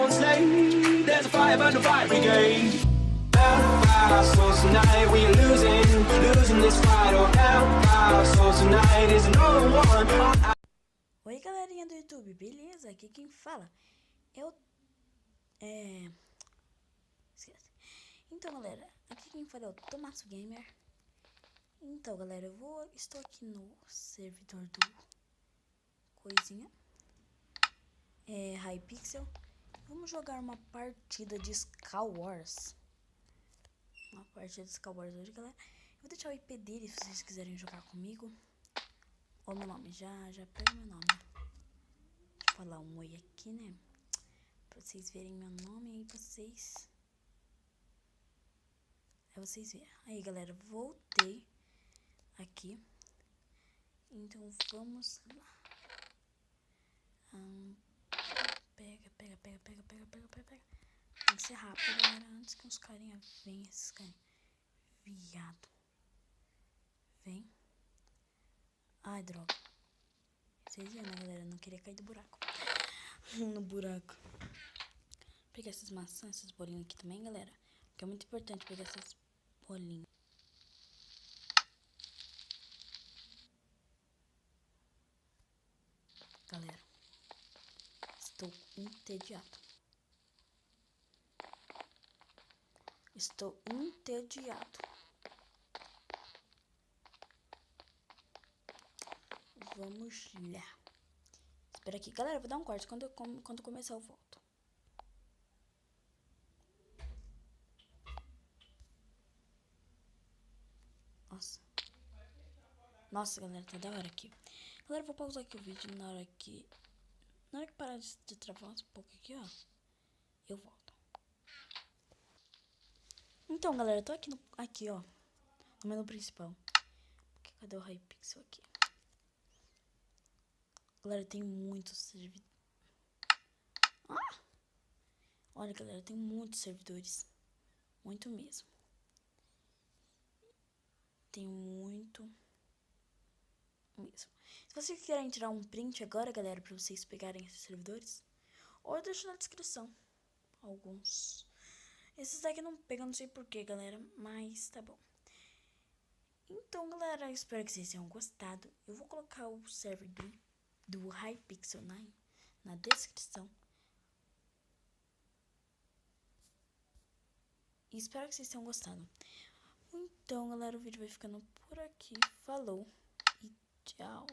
won't slay. There's a fire, burn the fire brigade. So tonight we losing this fight. Oh, so tonight is no one. Oi, galerinha do YouTube, beleza? Aqui quem fala esquece. Então, galera, aqui quem fala é o Tomasso Gamer. Então, galera, estou aqui no servidor do coisinha, Hypixel. Vamos jogar uma partida de Skywars. Uma partida de Skywars hoje, galera. Eu vou deixar o IP dele se vocês quiserem jogar comigo. Ó, meu nome, já pega meu nome. Deixa eu falar um oi aqui, né? Pra vocês verem meu nome aí, vocês verem. Aí, galera, voltei aqui. Então, vamos lá. Pega. Tem que ser rápido, galera, antes que uns carinha venham, esses carinha. Viado. Vem. Ai, droga. Vocês viram, né, galera? Eu não queria cair do buraco. No buraco. Vou pegar essas maçãs, esses bolinhos aqui também, galera. Porque é muito importante pegar essas bolinhas. Galera, estou entediado. Vamos lá. Espera aqui, galera, eu vou dar um corte. Quando começar eu volto. Nossa, galera, tá da hora aqui. Galera, eu vou pausar aqui o vídeo na hora que parar de travar um pouco aqui, ó. Eu volto. Então, galera, eu tô aqui, ó, no menu principal. Cadê o Hypixel aqui? Galera, tem muitos servidores. Olha, galera, tem muitos servidores. Muito mesmo. Tem muito mesmo. Se vocês querem tirar um print agora, galera, pra vocês pegarem esses servidores, ou eu deixo na descrição alguns. Esses daqui não pegam, não sei porquê, galera, mas tá bom. Então, galera, eu espero que vocês tenham gostado. Eu vou colocar o server do Hypixel 9 na descrição. E espero que vocês tenham gostado. Então, galera, o vídeo vai ficando por aqui. Falou e tchau.